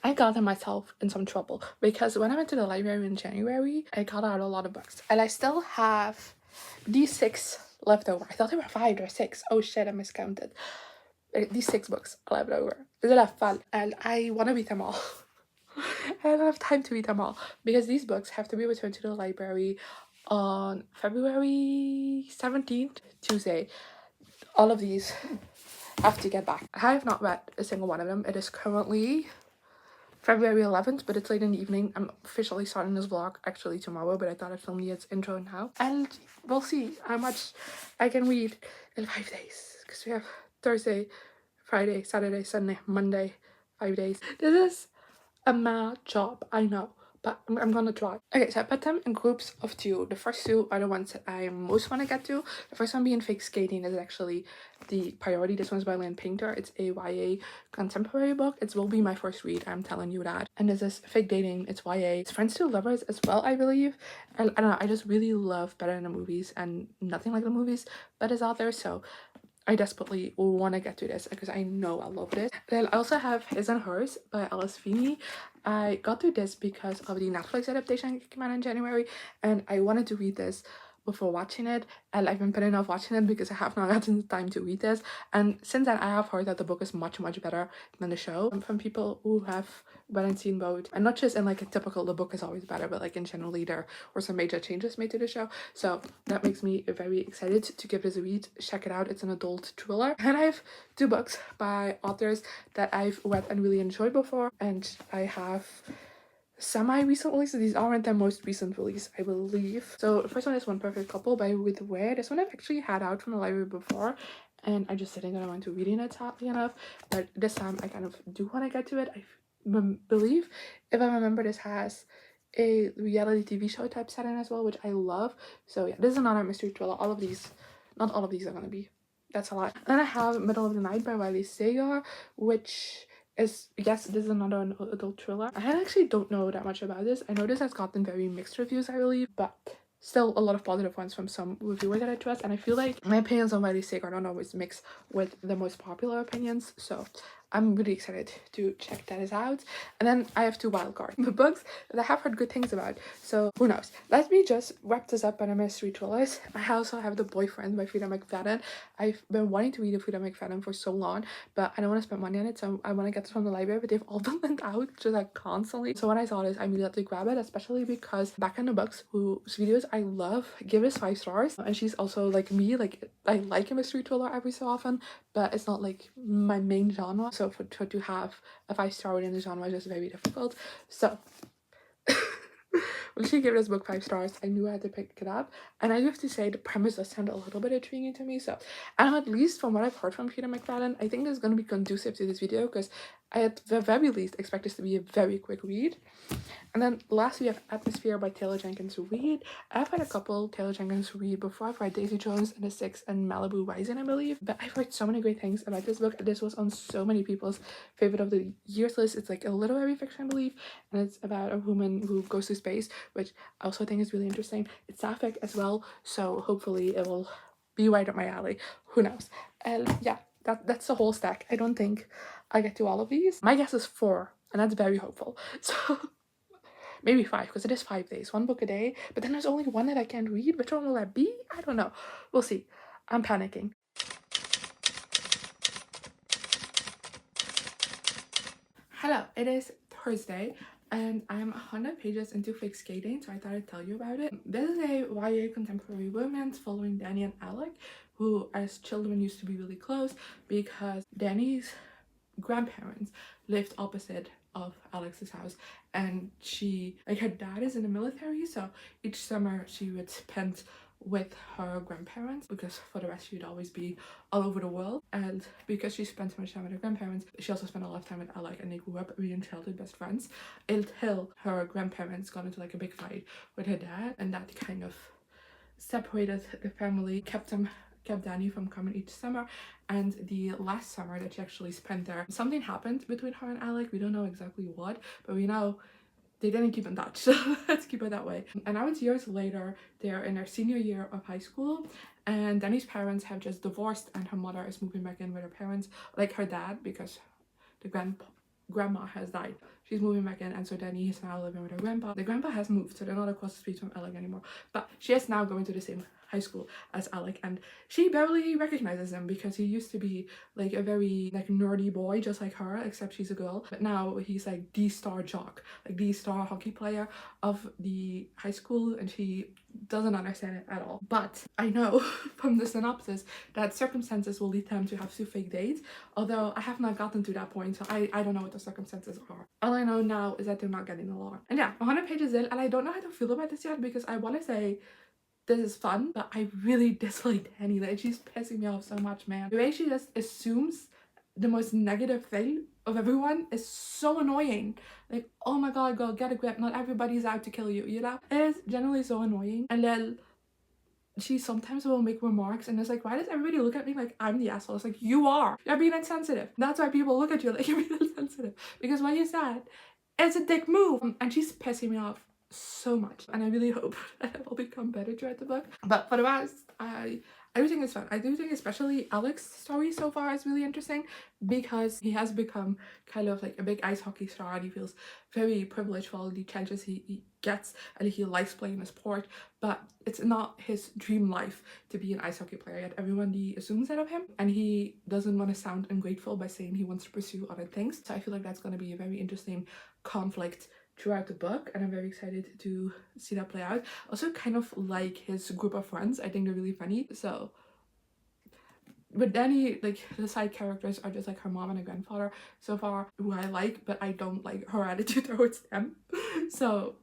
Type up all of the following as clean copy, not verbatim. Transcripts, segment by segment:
I got myself in some trouble because when I went to the library in January, I got out a lot of books. And I still have these 6 left over. I thought there were 5 or 6. Oh shit, I miscounted. These 6 books are left over. They're left fun. And I want to read them all. I don't have time to read them all because these books have to be returned to the library on February 17th, Tuesday. All of these have to get back. I have not read a single one of them. It is currently February 11th, but it's late in the evening. I'm officially starting this vlog actually tomorrow, but I thought I'd film the intro now. And we'll see how much I can read in 5 days. Because we have Thursday, Friday, Saturday, Sunday, Monday, 5 days. This is a mad job, I know, but I'm gonna try. Okay, so I put them in groups of 2. The first 2 are the ones that I most want to get to. The first one being Fake Skating is actually the priority. This one's by Lynn. It's a YA contemporary book. It will be my first read, I'm telling you that. And this is Fake Dating. It's YA. It's Friends to Lovers as well, I believe. And I don't know, I just really love Better Than the Movies, and nothing like the movies that is out there, so I desperately want to get to this because I know I love this. Then I also have His and Hers by Feeney. I got to this because of the Netflix adaptation that came out in January, and I wanted to read this before watching it, and I've been putting off watching it because I have not gotten the time to read this. And since then, I have heard that the book is much better than the show from people who have read and seen both, and not just in like a typical the book is always better, but like in generally there were some major changes made to the show, so that makes me very excited to give this a read. Check it out, it's an adult thriller. And I have 2 books by authors that I've read and really enjoyed before, and I have semi-recently, so these aren't their most recent release, I believe. So the first one is One Perfect Couple by Ruth. Ware. This one I've actually had out from the library before, and I just didn't get around to reading it, sadly enough, but this time I kind of do want to get to it. I believe, if I remember, this has a reality TV show type setting as well, which I love. So yeah, this is another mystery thriller. All of these, not all of these are gonna be, that's a lot. Then I have Middle of the Night by Riley Sagar, which is, yes, this is another adult thriller. I actually don't know that much about this. I know this has gotten very mixed reviews, I believe, but still a lot of positive ones from some reviewers that I trust, and I feel like my opinions on Riley Sagar don't always mix with the most popular opinions, so I'm really excited to check that out. And then I have 2 wildcard books that I have heard good things about, so who knows. Let me just wrap this up on a mystery thrillers. I also have The Boyfriend by Freida McFadden. I've been wanting to read a Freida McFadden for so long, but I don't want to spend money on it, so I want to get this from the library, but they've all been lent out just like constantly. So when I saw this, I immediately grabbed it, especially because Back in the Books, whose videos I love, give us 5 stars, and she's also like me, like I like a mystery thriller every so often, but it's not like my main genre, so for to have a 5-star within the genre is just very difficult. So when she gave this book 5 stars, I knew I had to pick it up, and I have to say the premise does sound a little bit intriguing to me. So, and at least from what I've heard from Freida McFadden, I think this is going to be conducive to this video, because I at the very least expect this to be a very quick read. And then lastly, we have Atmosphere by Taylor Jenkins Reid. I've had a couple Taylor Jenkins Reid before. I've read Daisy Jones and the Six and Malibu Rising, I believe, but I've heard so many great things about this book. This was on so many people's favorite of the years list. It's like a literary fiction, I believe, and it's about a woman who goes to space, which I also think is really interesting. It's sapphic as well, so hopefully it will be right up my alley. Who knows? And yeah, that's the whole stack. I don't think I get to all of these. My guess is 4, and that's very hopeful. So maybe 5, because it is 5 days, 1 book a day, but then there's only 1 that I can't read. Which one will that be? I don't know. We'll see. I'm panicking. Hello, it is Thursday, and I'm 100 pages into Fake Skating, so I thought I'd tell you about it. This is a YA contemporary romance following Danny and Alec, who as children used to be really close because Danny's grandparents lived opposite of Alex's house, and she, like, her dad is in the military, so each summer she would spend with her grandparents, because for the rest she'd always be all over the world. And because she spent so much time with her grandparents, she also spent a lot of time with Alec, and they grew up being childhood best friends until her grandparents got into like a big fight with her dad, and that kind of separated the family, kept Danny from coming each summer. And the last summer that she actually spent there, something happened between her and Alec. We don't know exactly what, but we know they didn't keep in touch, so let's keep it that way. And now it's years later, they're in their senior year of high school, and Danny's parents have just divorced, and her mother is moving back in with her parents, like her dad, because the grandma has died. she's moving back in, and so Danny is now living with her grandpa. The grandpa has moved, so they're not across the street from Alec anymore, but she is now going to the same high school as Alec, and she barely recognizes him because he used to be like a very like nerdy boy just like her, except she's a girl. But now he's like the star jock, like the star hockey player of the high school, and she doesn't understand it at all. But I know from the synopsis that circumstances will lead them to have to fake dates, although I have not gotten to that point, so I don't know what the circumstances are. All I know now is that they're not getting along. And yeah, 100 pages in, and I don't know how to feel about this yet because I want to say this is fun, but I really dislike Danny. Like, she's pissing me off so much, man. The way she just assumes the most negative thing of everyone is so annoying. Like, oh my god, girl, get a grip, not everybody's out to kill you, you know? It is generally so annoying. And then she sometimes will make remarks and it's like, why does everybody look at me like I'm the asshole? It's like, you are. You're being insensitive. That's why people look at you like you're being insensitive. Because what you said is a dick move. And she's pissing me off so much, and I really hope that it will become better throughout the book. But for the rest, everything is fun. I do think especially Alec's story so far is really interesting because he has become kind of like a big ice hockey star, and he feels very privileged for all the chances he gets, and he likes playing a sport, but it's not his dream life to be an ice hockey player yet. Everyone assumes that of him, and he doesn't want to sound ungrateful by saying he wants to pursue other things. So I feel like that's going to be a very interesting conflict throughout the book, and I'm very excited to see that play out. Also kind of like his group of friends. I think they're really funny. So with Danny, like the side characters are just like her mom and her grandfather so far, who I like, but I don't like her attitude towards them. So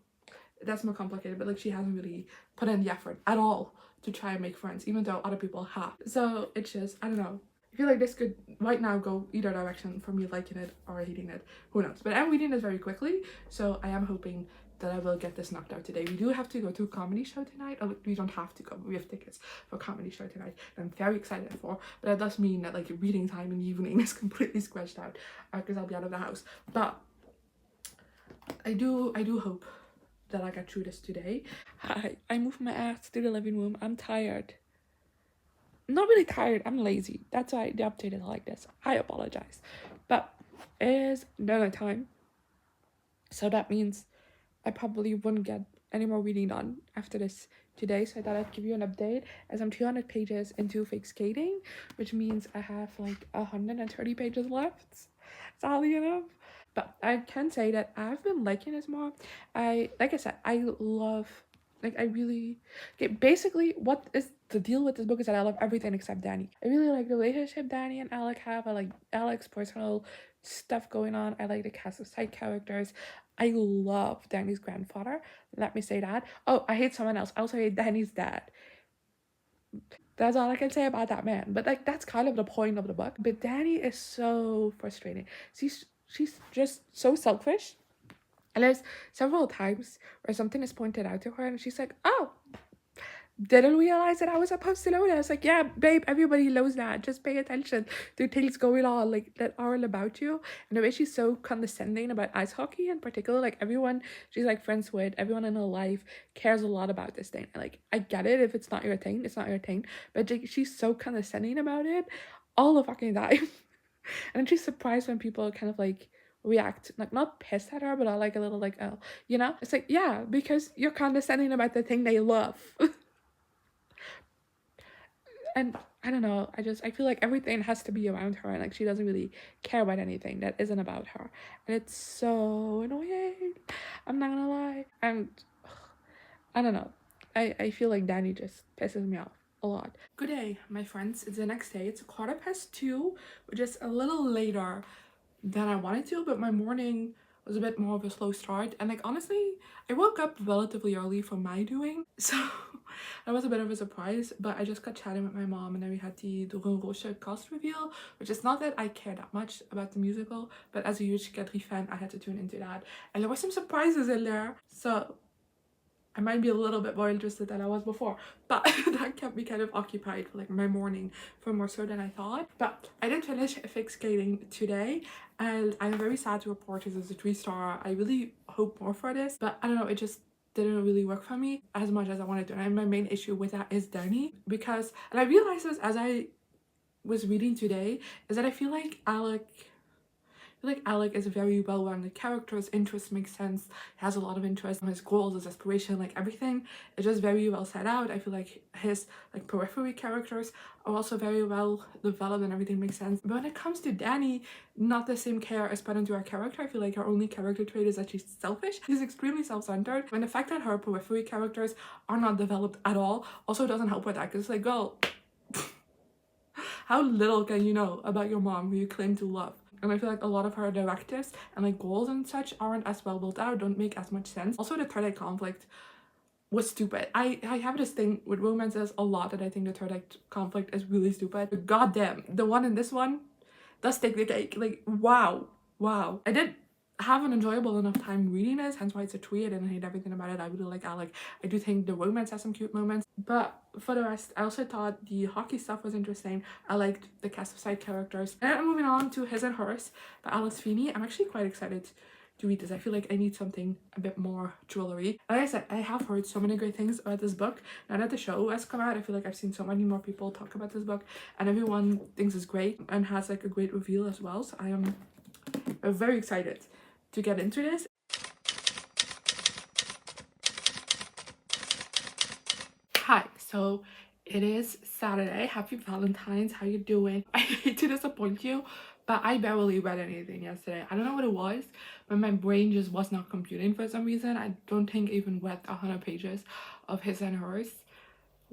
that's more complicated, but like she hasn't really put in the effort at all to try and make friends, even though other people have. So it's just, I don't know. I feel like this could right now go either direction for me liking it or hating it. Who knows? But I'm reading this very quickly, so I am hoping that I will get this knocked out today. We do have to go to a comedy show tonight. Oh, we don't have to go. We have tickets for a comedy show tonight that I'm very excited for. But that does mean that like reading time in the evening is completely squished out because I'll be out of the house. But I do hope that I get through this today. Hi, I moved my ass to the living room. I'm tired. Not really tired, I'm lazy. That's why the update is like this. I apologize. But it is dinner time. So that means I probably wouldn't get any more reading done after this today. So I thought I'd give you an update as I'm 200 pages into fake skating, which means I have like 130 pages left. It's oddly enough. But I can say that I've been liking this more. Like I said, I love, like I really, okay, basically what is the deal with this book is that I love everything except Danny. I really like the relationship Danny and Alec have. I like Alec's personal stuff going on. I like the cast of side characters. I love Danny's grandfather. Let me say that. Oh, I hate someone else. I also hate Danny's dad. That's all I can say about that man. But like that's kind of the point of the book. But Danny is so frustrating. She's just so selfish. And there's several times where something is pointed out to her and she's like, oh, didn't realize that I was supposed to know that. It's like, yeah, babe, everybody knows that. Just pay attention to things going on like that aren't about you. And the way she's so condescending about ice hockey in particular, like everyone she's like friends with, everyone in her life cares a lot about this thing. And like I get it, if it's not your thing, it's not your thing. But like, she's so condescending about it all the fucking time. And she's surprised when people kind of like react, like not pissed at her, but like a little like, oh, you know? It's like, yeah, because you're condescending about the thing they love. And I don't know, I feel like everything has to be around her, and like she doesn't really care about anything that isn't about her, and it's so annoying. I'm not gonna lie. And I don't know, I feel like Danny just pisses me off a lot. Good day, my friends. It's the next day. It's 2:15, which is a little later than I wanted to, but my morning was a bit more of a slow start, and like honestly I woke up relatively early for my doing, so that was a bit of a surprise. But I just got chatting with my mom, and then we had the Roche cast reveal, which is not that I care that much about the musical, but as a huge Kadri fan I had to tune into that, and there were some surprises in there, so I might be a little bit more interested than I was before, but that kept me kind of occupied for like my morning for more so than I thought. But I did finish fake skating today, and I'm very sad to report this is a 3-star. I really hope more for this, but I don't know, it just didn't really work for me as much as I wanted to. And my main issue with that is Danny, because, and I realized this as I was reading today, is that I feel like Alec feel like Alec is very well rounded character. His interests make sense. He has a lot of interest. His goals, his aspiration, like everything is just very well set out. I feel like his like periphery characters are also very well developed and everything makes sense. But when it comes to Danny, not the same care is put into her character. I feel like her only character trait is that she's selfish. She's extremely self-centered. And the fact that her periphery characters are not developed at all also doesn't help with that, because it's like, girl, how little can you know about your mom who you claim to love? And I feel like a lot of her directives and like goals and such aren't as well built out, don't make as much sense. Also, the third act conflict was stupid. I have this thing with romances a lot that I think the third act conflict is really stupid. But goddamn, the one in this one does take the cake. Like, wow. I did have an enjoyable enough time reading this, hence why it's a 3. I didn't hate everything about it. I really like Alec. I do think the romance has some cute moments, but for the rest, I also thought the hockey stuff was interesting. I liked the cast of side characters. And moving on to His and Hers by Alice Feeney. I'm actually quite excited to read this. I feel like I need something a bit more jewelry. Like I said, I have heard so many great things about this book. Now that the show has come out, I feel like I've seen so many more people talk about this book, and everyone thinks it's great and has like a great reveal as well. So I am very excited to get into this. Hi, so it is Saturday. Happy Valentine's. How you doing? I hate to disappoint you, but I barely read anything yesterday. I don't know what it was, but my brain just was not computing for some reason. I don't think I even read 100 pages of His and Hers.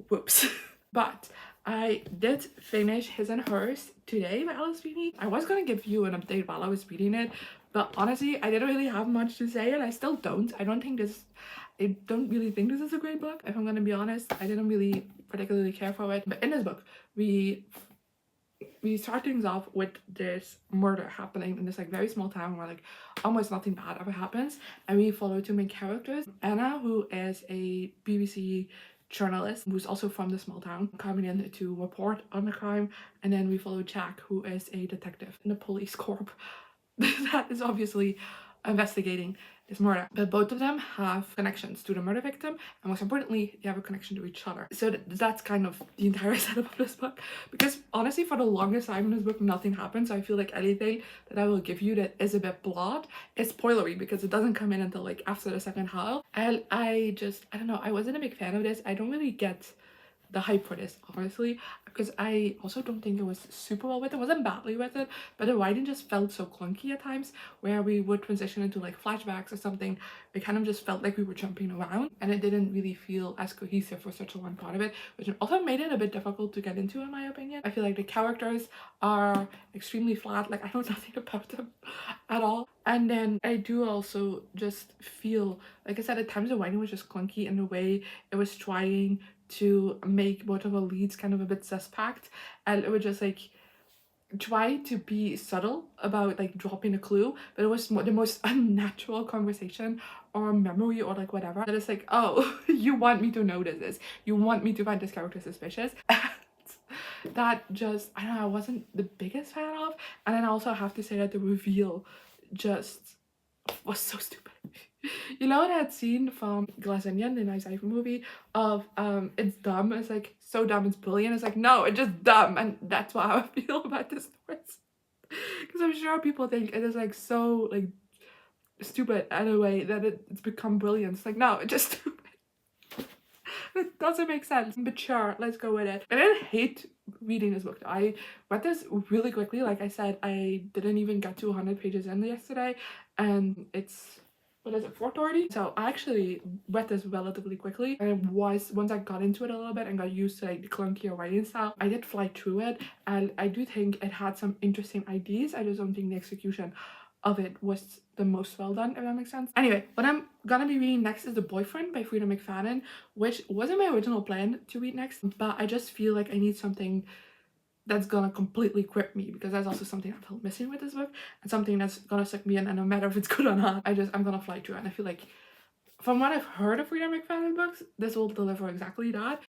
Whoops. But I did finish His and Hers today by Alice Feeney. I was gonna give you an update while I was reading it, but honestly, I didn't really have much to say, and I still don't. I don't really think this is a great book, if I'm gonna be honest. I didn't really particularly care for it. But in this book, we start things off with this murder happening in this like very small town where like almost nothing bad ever happens, and we follow 2 main characters. Anna, who is a BBC journalist who's also from the small town, coming in to report on the crime, and then we follow Jack, who is a detective in the police corps that is obviously investigating this murder. But both of them have connections to the murder victim, and most importantly, they have a connection to each other. So that's kind of the entire setup of this book, because honestly, for the longest time in this book, nothing happens. So I feel like anything that I will give you that is a bit blah is spoilery, because it doesn't come in until like after the second half. And I don't know, I wasn't a big fan of this. I don't really get the hype for this, honestly, because I also don't think it was super well written. It wasn't badly written, but the writing just felt so clunky at times, where we would transition into like flashbacks or something. It kind of just felt like we were jumping around, and it didn't really feel as cohesive for such a one part of it, which also made it a bit difficult to get into, in my opinion. I feel like the characters are extremely flat. Like, I know nothing about them at all. And then I do also just feel, like I said, at times the writing was just clunky in the way it was trying to make both of our leads kind of a bit suspect, and it would just like try to be subtle about like dropping a clue, but it was the most unnatural conversation or memory or like whatever, that it's like, oh, you want me to notice this, you want me to find this character suspicious. That just, I don't know, I wasn't the biggest fan of. And then I also have to say that the reveal just was so stupid. You know that scene from Glass Onion, the Nice Ivan movie, of it's dumb, it's like so dumb it's brilliant. It's like, no, it's just dumb. And that's how I feel about this twist, because I'm sure people think it is like so like stupid in a way that it's become brilliant. It's like, no, it's just stupid. It doesn't make sense. But sure, let's go with it. I didn't hate reading this book. I read this really quickly. Like I said, I didn't even get to 100 pages in yesterday, and it's, what is it, 4:30? So I actually read this relatively quickly, and once I got into it a little bit and got used to like the clunkier writing style, I did fly through it, and I do think it had some interesting ideas. I just don't think the execution of it was the most well done, if that makes sense. Anyway, what I'm gonna be reading next is The Boyfriend by Freida McFadden, which wasn't my original plan to read next, but I just feel like I need something that's gonna completely grip me, because that's also something I felt missing with this book, and something that's gonna suck me in, and no matter if it's good or not, I'm gonna fly through it. And I feel like, from what I've heard of Freida McFadden books, this will deliver exactly that.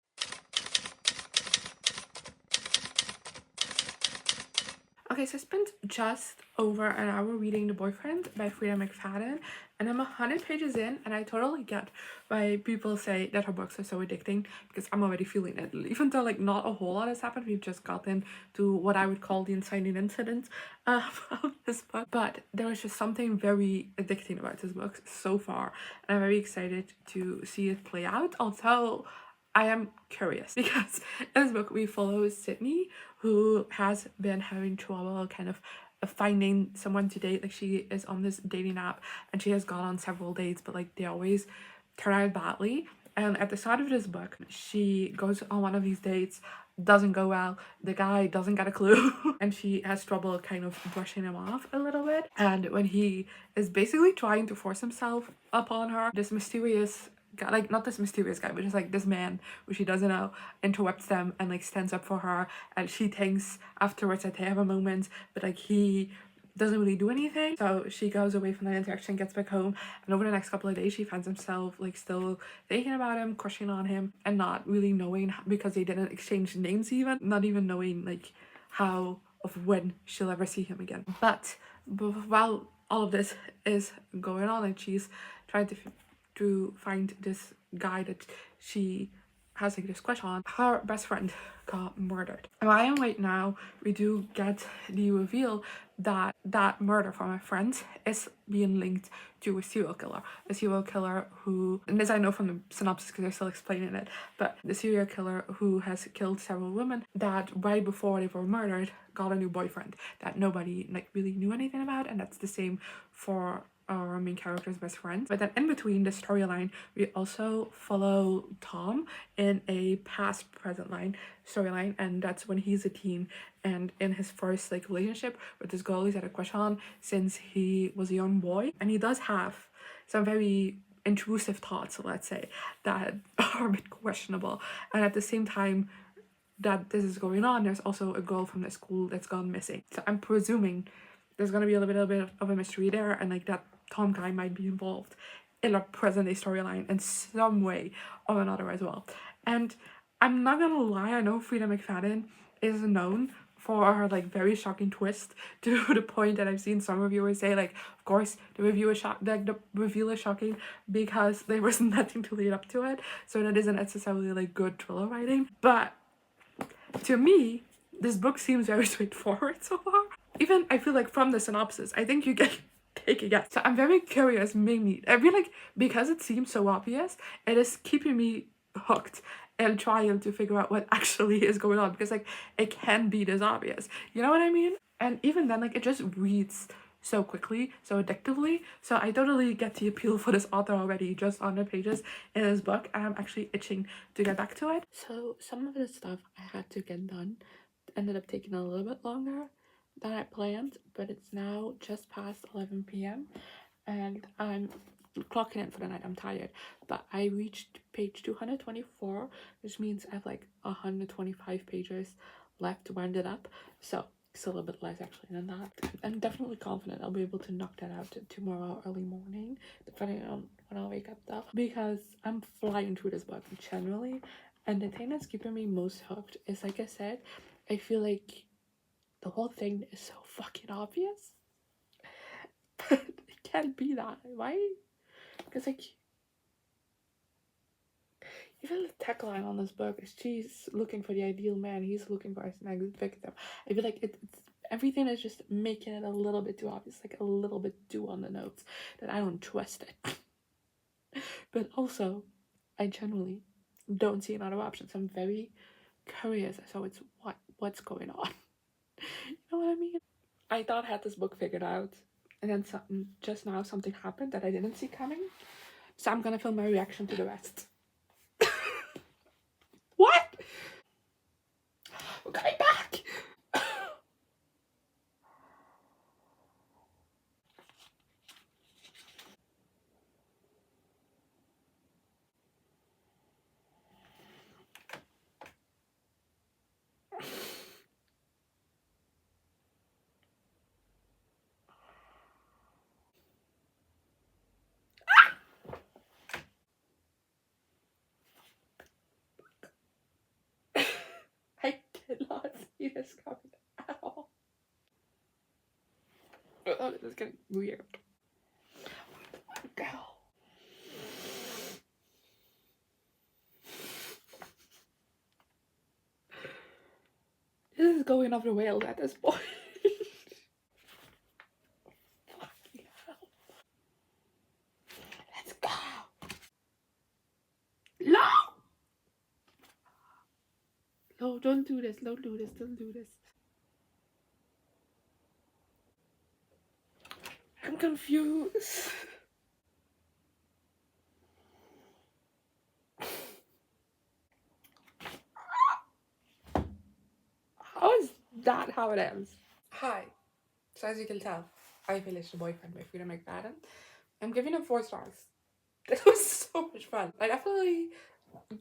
Okay, so I spent just over an hour reading The Boyfriend by Freida McFadden, and I'm 100 pages in, and I totally get why people say that her books are so addicting, because I'm already feeling it. Even though like not a whole lot has happened, we've just gotten to what I would call the inciting incident of this book. But there was just something very addicting about this book so far, and I'm very excited to see it play out. Although I am curious because in this book we follow Sydney, who has been having trouble kind of finding someone to date. Like, she is on this dating app and she has gone on several dates, but like they always turn out badly. And at the start of this book, she goes on one of these dates, doesn't go well, the guy doesn't get a clue, and she has trouble kind of brushing him off a little bit. And when he is basically trying to force himself upon her, this mysterious guy, like not this mysterious guy, but just like this man who she doesn't know, interrupts them and like stands up for her, and she thinks afterwards that they have a moment, but like he doesn't really do anything. So she goes away from that interaction, gets back home, and over the next couple of days she finds herself like still thinking about him, crushing on him, and not really knowing, because they didn't exchange names, even not even knowing like how of when she'll ever see him again. But while all of this is going on and she's trying to find this guy that she has like this crush on, her best friend got murdered. And why right now we do get the reveal that that murder from a friend is being linked to a serial killer who, and this I know from the synopsis because they're still explaining it, but the serial killer who has killed several women, that right before they were murdered got a new boyfriend that nobody like really knew anything about. And that's the same for our main character's best friend. But then in between the storyline, we also follow Tom in a past present line storyline, and that's when he's a teen and in his first like relationship with this girl he's had a crush on since he was a young boy. And he does have some very intrusive thoughts, let's say, that are a bit questionable. And at the same time that this is going on, there's also a girl from the school that's gone missing. So I'm presuming there's gonna be a little bit of a mystery there, and like that Tom guy might be involved in a present day storyline in some way or another as well. And I'm not gonna lie, I know Freida McFadden is known for her like very shocking twist, to the point that I've seen some reviewers say like, of course the review is the reveal is shocking because there was nothing to lead up to it, so that isn't necessarily like good thriller writing. But to me, this book seems very straightforward so far. Even I feel like from the synopsis, I think you can take a guess. So I'm very curious, mainly. I feel like because it seems so obvious, it is keeping me hooked and trying to figure out what actually is going on, because like it can be this obvious. You know what I mean? And even then, like it just reads so quickly, so addictively. So I totally get the appeal for this author already just on the pages in this book, and I'm actually itching to get back to it. So some of the stuff I had to get done ended up taking a little bit longer than I planned, but it's now just past 11 p.m. and I'm clocking in for the night. I'm tired, but I reached page 224, which means I have like 125 pages left to wind it up. So it's a little bit less actually than that. I'm definitely confident I'll be able to knock that out tomorrow early morning, depending on when I wake up though, because I'm flying through this book generally. And the thing that's keeping me most hooked is, like I said, I feel like the whole thing is so fucking obvious. But it can't be that, right? Because like even the tagline on this book is, she's looking for the ideal man, he's looking for his next victim. I feel like it's everything is just making it a little bit too obvious, like a little bit too on the nose, that I don't trust it. But also, I generally don't see another option. So I'm very curious. So it's what's going on. You know what I mean? I thought I had this book figured out, and then just now something happened that I didn't see coming. So I'm gonna film my reaction to the rest. What? We're coming back! I did not see this coming at all. Oh, this is getting weird. Go. This is going off the rails at this point. Let's go. No! No, don't do this. Don't do this. Don't do this. I'm confused. How is that how it ends? Hi. So as you can tell, I finished The Boyfriend by Freida McFadden. I'm giving it 4 stars. It was so much fun. I definitely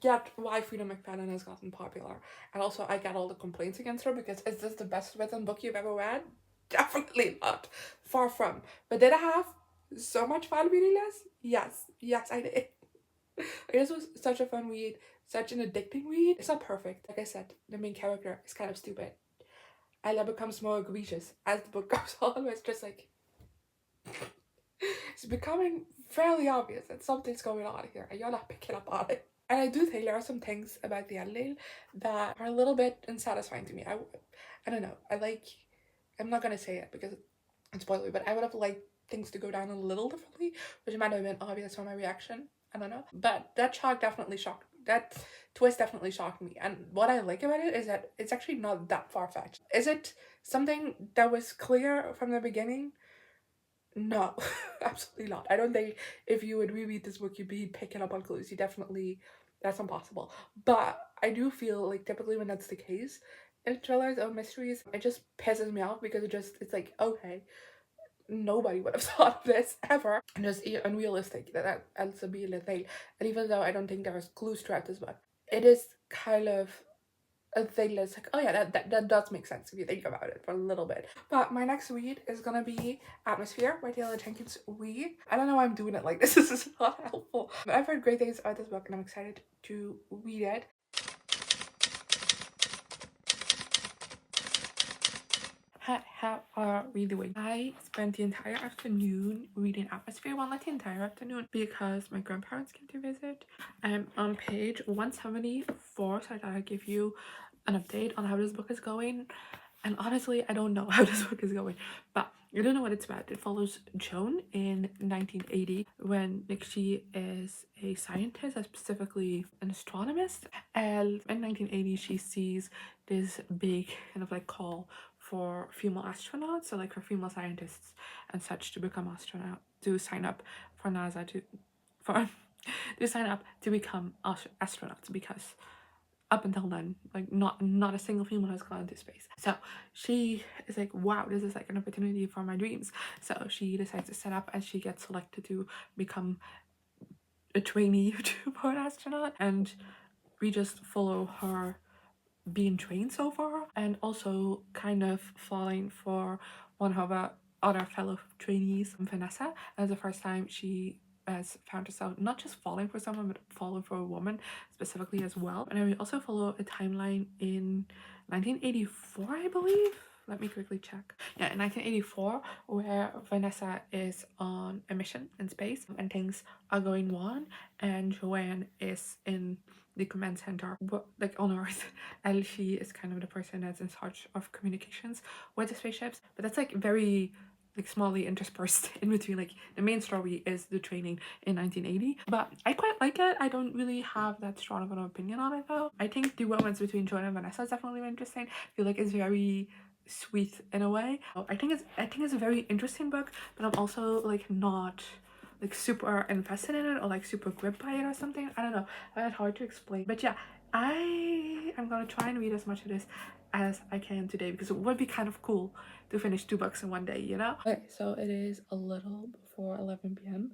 get why Freida McFadden has gotten popular. And also I get all the complaints against her because is this the best written book you've ever read? Definitely not. Far from. But did I have so much fun reading this? Yes. Yes, I did. This was such a fun read. Such an addicting read. It's not perfect. Like I said, the main character is kind of stupid. Ella becomes more egregious as the book goes on. It's just like it's becoming fairly obvious that something's going on here and you're not picking up on it. And I do think there are some things about the ending that are a little bit unsatisfying to me. I don't know. I'm not gonna say it because it's spoilery, but I would have liked things to go down a little differently, which might have been obvious from my reaction. I don't know. But that twist definitely shocked me. And what I like about it is that it's actually not that far-fetched. Is it something that was clear from the beginning? No, absolutely not. I don't think if you would reread this book, you'd be picking up on clues. That's impossible. But I do feel like typically when that's the case in thrillers or mysteries, it just pisses me off because it's like, okay, nobody would have thought of this ever. And just unrealistic that ends up being a thing. And even though I don't think there's clues throughout this book, it is kind of a thing that's like, oh yeah, that does make sense if you think about it for a little bit. But my next read is gonna be Atmosphere by Jenkins. I don't know why I'm doing it like this. This is not helpful. But I've heard great things about this book and I'm excited to read it. How are we doing? I spent the entire afternoon reading Atmosphere. Well, not the entire afternoon because my grandparents came to visit. I'm on page 174, so I thought I'd give you an update on how this book is going. And honestly, I don't know how this book is going, but I don't know what it's about. It follows Joan in 1980 when she is a scientist, specifically an astronomist. And in 1980, she sees this big kind of like call for female astronauts, so like for female scientists and such to become astronaut, to sign up for NASA to sign up to become astronauts because up until then, like not a single female has gone into space. So she is like, wow, this is like an opportunity for my dreams. So she decides to set up and she gets selected to become a trainee for an astronaut, and we just follow her being trained so far and also kind of falling for one of our other fellow trainees, Vanessa. As the first time she has found herself not just falling for someone but falling for a woman specifically as well. And then we also follow a timeline in 1984, I believe. Let me quickly check. Yeah, in 1984, where Vanessa is on a mission in space and things are going on, and Joanne is in the command center, like on Earth, and she is kind of the person that's in charge of communications with the spaceships. But that's like very like smallly interspersed in between. Like the main story is the training in 1980, but I quite like it. I don't really have that strong of an opinion on it though. I think the romance between Joan and Vanessa is definitely interesting. I feel like it's very sweet in a way. I think it's a very interesting book, but I'm also like not like super invested in it or like super gripped by it or something. I don't know. It's hard to explain. But yeah, I am gonna try and read as much of this as I can today because it would be kind of cool to finish 2 books in one day, you know? Okay, so it is a little before 11 p.m.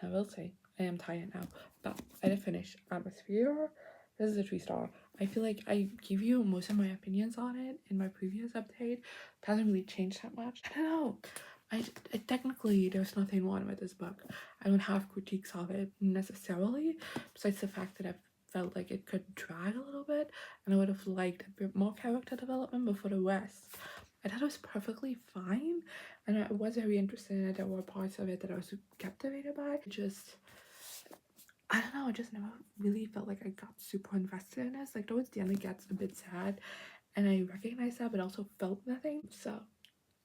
and I will say I am tired now, but I did finish Atmosphere. This is a 3-star. I feel like I gave you most of my opinions on it in my previous update. It hasn't really changed that much. I don't know. I technically there's nothing wrong with this book. I don't have critiques of it necessarily, besides the fact that I felt like it could drag a little bit and I would have liked a bit more character development, but for the rest I thought it was perfectly fine. and I was very interested in it. There were parts of it that I was captivated by. I don't know, I just never really felt like I got super invested in this. Like towards the end it gets a bit sad and I recognized that but also felt nothing. So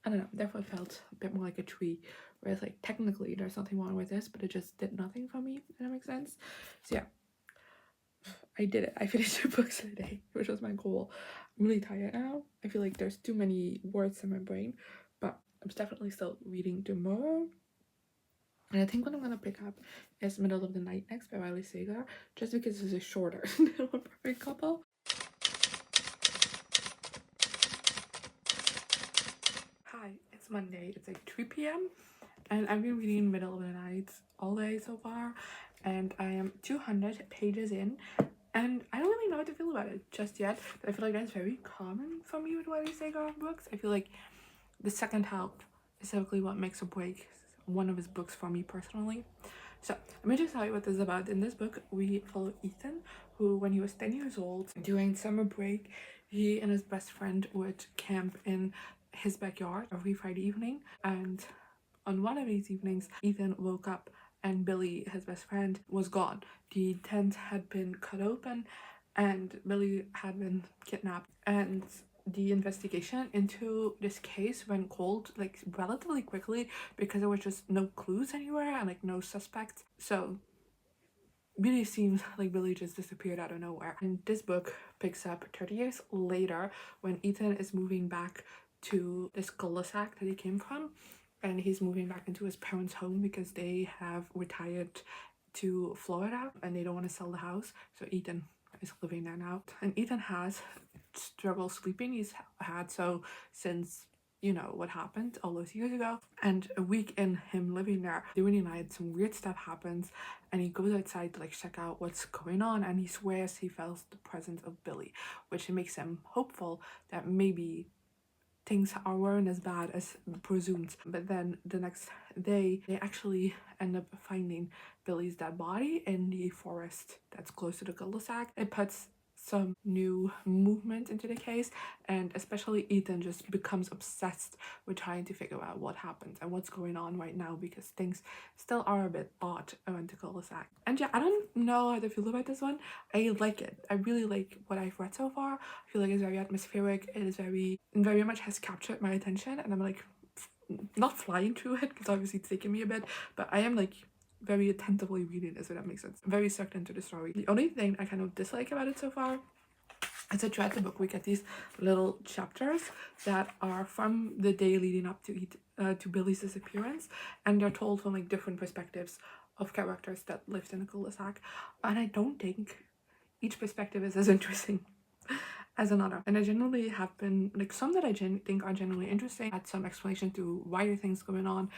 I don't know, therefore it felt a bit more like a tree. Whereas like technically there's nothing wrong with this, but it just did nothing for me, if that makes sense. So yeah. I did it. I finished 2 books in a day, which was my goal. I'm really tired now. I feel like there's too many words in my brain, but I'm definitely still reading tomorrow. And I think what I'm gonna pick up is Middle of the Night next by Riley Sager, just because this is shorter than One Perfect Couple. Hi, it's Monday. It's like 3 p.m. and I've been reading Middle of the Night all day so far, and I am 200 pages in. And I don't really know how to feel about it just yet, but I feel like that's very common for me with Riley Sager books. I feel like the second half is typically what makes or breaks one of his books for me personally. So let me just tell you what this is about. In this book, we follow Ethan, who when he was 10 years old, during summer break, he and his best friend would camp in his backyard every Friday evening. And on one of these evenings, Ethan woke up and Billy, his best friend, was gone. The tent had been cut open and Billy had been kidnapped. And the investigation into this case went cold like relatively quickly because there was just no clues anywhere and like no suspects. So really seems like Billy just disappeared out of nowhere. And this book picks up 30 years later when Ethan is moving back to this cul-de-sac that he came from, and he's moving back into his parents' home because they have retired to Florida and they don't want to sell the house. So Ethan is living there now. And Ethan has struggle sleeping. He's had so since, you know, what happened all those years ago. And a week in him living there, during the night, some weird stuff happens and he goes outside to like check out what's going on, and he swears he feels the presence of Billy, which makes him hopeful that maybe things weren't as bad as presumed. But then the next day they actually end up finding Billy's dead body in the forest that's close to the cul-de-sac. It puts some new movement into the case, and especially Ethan just becomes obsessed with trying to figure out what happened and what's going on right now, because things still are a bit odd around the cul-de-sac. And yeah, I don't know how to feel about this one. I like it. I really like what I've read so far. I feel like it's very atmospheric. It is very much has captured my attention, and I'm like not flying through it because obviously it's taking me a bit, but I am like very attentively reading this, if that makes sense. I'm very sucked into the story. The only thing I kind of dislike about it so far is that throughout the book we get these little chapters that are from the day leading up to Billy's disappearance, and they're told from like different perspectives of characters that lived in the cul-de-sac, and I don't think each perspective is as interesting as another. And I generally have been like some that I think are genuinely interesting, add some explanation to why are things going on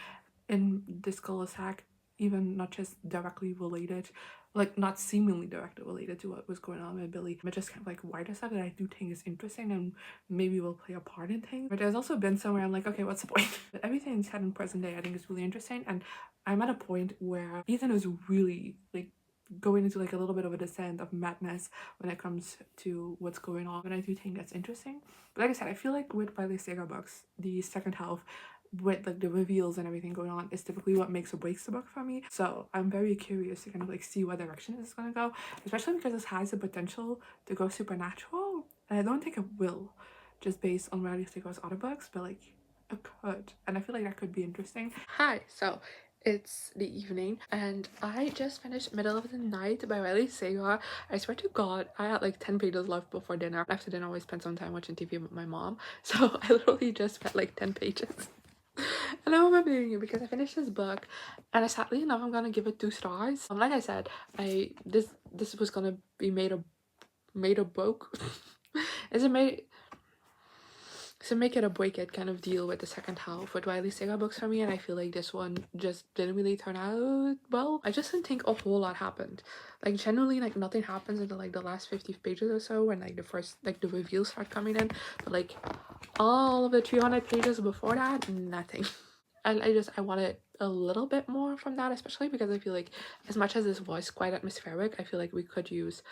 in this cul-de-sac, even not just directly related, like not seemingly directly related to what was going on with Billy, but just kind of like wider stuff that I do think is interesting and maybe will play a part in things. But there's also been somewhere I'm like, okay, what's the point? But everything said in present day I think is really interesting, and I'm at a point where Ethan is really like going into like a little bit of a descent of madness when it comes to what's going on, and I do think that's interesting. But like I said, I feel like with Riley Sager books, the second half with like the reveals and everything going on is typically what makes or breaks the book for me. So I'm very curious to kind of like see what direction this is gonna go, especially because this has the potential to go supernatural, and I don't think it will, just based on Riley Sager's other books, but like it could, and I feel like that could be interesting. Hi, so it's the evening and I just finished Middle of the Night by Riley Sager. I swear to God, I had like 10 pages left before dinner. After dinner, I always spent some time watching TV with my mom, so I literally just read like 10 pages. And I'm remembering it because I finished this book, and sadly enough I'm gonna give it 2 stars. Like I said, this was gonna be made or broke. Is it made to make it or break it kind of deal with the second half with Riley Sager books for me, and I feel like this one just didn't really turn out well. I just didn't think a whole lot happened. Like generally like nothing happens until like the last 50 pages or so, when like the first like the reveals start coming in, but like all of the 300 pages before that, nothing. And I wanted a little bit more from that, especially because I feel like as much as this was quite atmospheric, I feel like we could use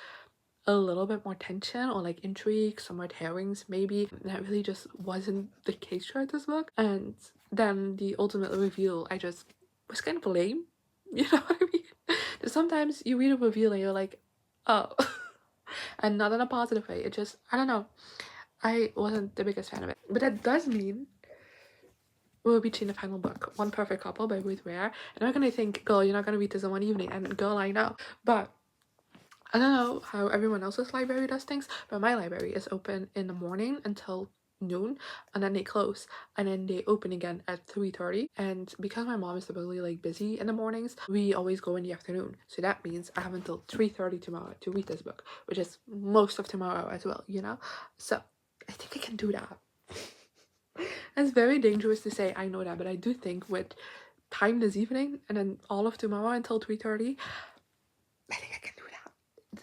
a little bit more tension or like intrigue, some red herrings maybe. That really just wasn't the case throughout this book. And then the ultimate reveal, I just was kind of lame. You know what I mean? Sometimes you read a reveal and you're like, oh. And not in a positive way. It just, I don't know. I wasn't the biggest fan of it. But that does mean we're reaching the final book, One Perfect Couple by Ruth Ware. And I'm gonna think, girl, you're not gonna read this in one evening. And girl, I know. But I don't know how everyone else's library does things, but my library is open in the morning until noon, and then they close, and then they open again at 3:30. And because my mom is typically like busy in the mornings, we always go in the afternoon. So that means I have until 3:30 tomorrow to read this book, which is most of tomorrow as well, you know? So I think I can do that. It's very dangerous to say I know that, but I do think with time this evening and then all of tomorrow until 3:30, I think I can do that.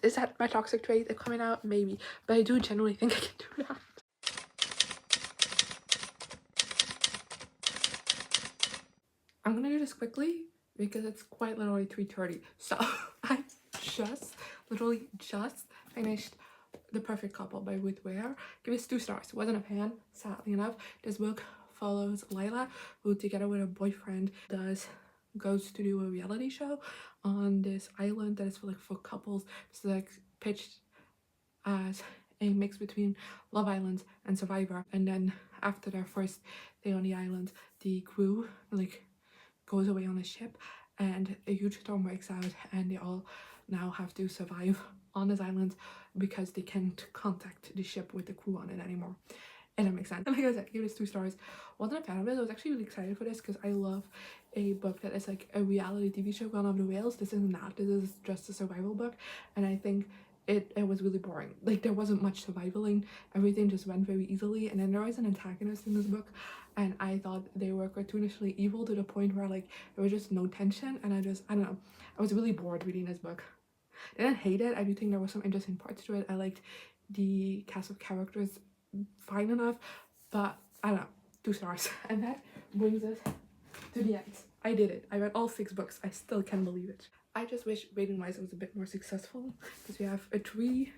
Is that my toxic trait coming out? Maybe, but I do genuinely think I can do that. I'm gonna do this quickly because it's quite literally 3:30. So I literally just finished The Perfect Couple by Ruth Ware. Give it 2 stars. Wasn't a fan, sadly enough. This book follows Lila, who together with her boyfriend goes to do a reality show on this island that is for couples. It's like pitched as a mix between Love Island and Survivor. And then after their first day on the island, the crew like goes away on a ship and a huge storm breaks out, and they all now have to survive on this island because they can't contact the ship with the crew on it anymore. And that makes sense. Like I said, give this 2 stars. Wasn't a fan of it. I was actually really excited for this because I love a book that is like a reality TV show Gone Off the Rails. This isn't that. This is just a survival book, and I think it was really boring. Like there wasn't much survivaling. Everything just went very easily, and then there was an antagonist in this book, and I thought they were cartoonishly evil to the point where like there was just no tension, and I don't know. I was really bored reading this book. I didn't hate it. I do think there was some interesting parts to it. I liked the cast of characters fine enough, but I don't know, 2 stars. And that brings us to the end. I did it. I read all 6 books. I still can't believe it. I just wish rating wise it was a bit more successful, because we have a 3,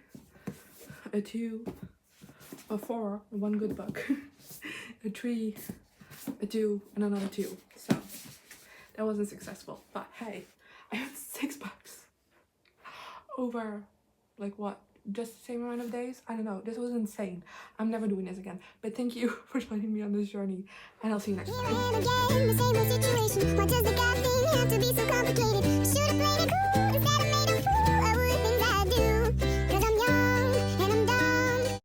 a 2, a 4, 1 good book, a 3, a 2, and another 2. So that wasn't successful, but hey, I had 6 books over like what, just the same amount of days? I don't know. This was insane. I'm never doing this again. But thank you for joining me on this journey, and I'll see you next time.